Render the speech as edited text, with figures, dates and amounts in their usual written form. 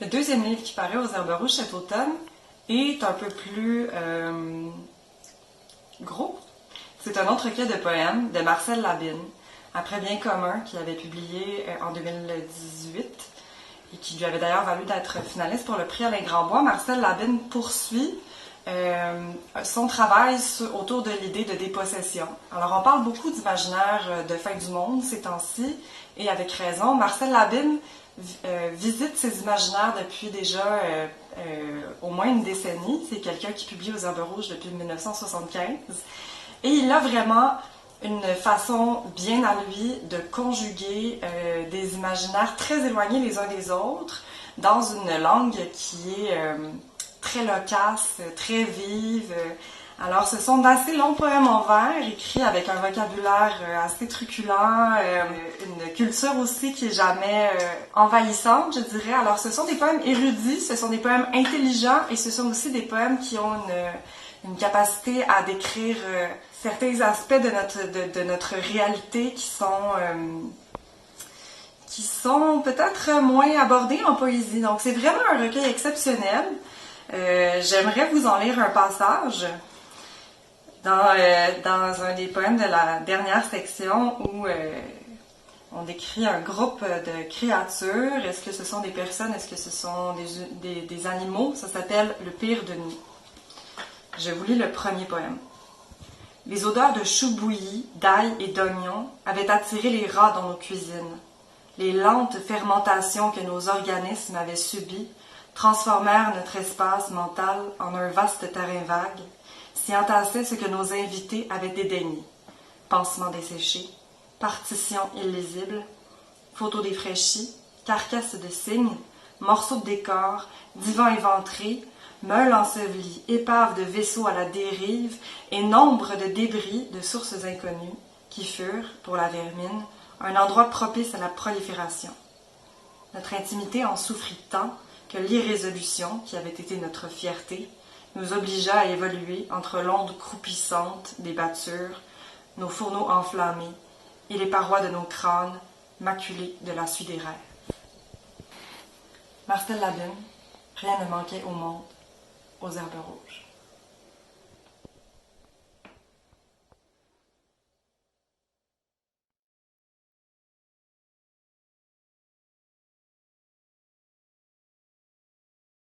Le deuxième livre qui paraît aux Herbes Rouges cet automne est un peu plus gros. C'est un autre recueil de poèmes de Marcel Labine, Après bien commun, qu'il avait publié en 2018 et qui lui avait d'ailleurs valu d'être finaliste pour le prix Alain Grandbois. Marcel Labine poursuit son travail autour de l'idée de dépossession. Alors on parle beaucoup d'imaginaire de fin du monde ces temps-ci, et avec raison. Marcel Labine visite ces imaginaires depuis déjà au moins une décennie. C'est quelqu'un qui publie aux Herbes Rouges depuis 1975. Et il a vraiment une façon bien à lui de conjuguer des imaginaires très éloignés les uns des autres dans une langue qui est très loquace, très vive. Alors, ce sont d'assez longs poèmes en vers, écrits avec un vocabulaire assez truculent, une culture aussi qui est jamais envahissante, je dirais. Alors, ce sont des poèmes érudits, ce sont des poèmes intelligents, et ce sont aussi des poèmes qui ont une capacité à décrire certains aspects de notre réalité qui sont peut-être moins abordés en poésie. Donc, c'est vraiment un recueil exceptionnel. J'aimerais vous en lire un passage dans un des poèmes de la dernière section où on décrit un groupe de créatures. Est-ce que ce sont des personnes? Est-ce que ce sont des animaux? Ça s'appelle « Le pire de nous ». Je vous lis le premier poème. Les odeurs de choux bouillis, d'ail et d'oignons avaient attiré les rats dans nos cuisines. Les lentes fermentations que nos organismes avaient subies transformèrent notre espace mental en un vaste terrain vague, s'y entassait ce que nos invités avaient dédaigné. Pansements desséchés, partitions illisibles, photos défraîchies, carcasses de cygnes, morceaux de décor, divans éventrés, meules ensevelies, épaves de vaisseaux à la dérive et nombre de débris de sources inconnues qui furent, pour la vermine, un endroit propice à la prolifération. Notre intimité en souffrit tant que l'irrésolution, qui avait été notre fierté, nous obligea à évoluer entre l'onde croupissante des battures, nos fourneaux enflammés et les parois de nos crânes maculés de la suie des rêves. Marcel Labine, rien ne manquait au monde, aux Herbes Rouges.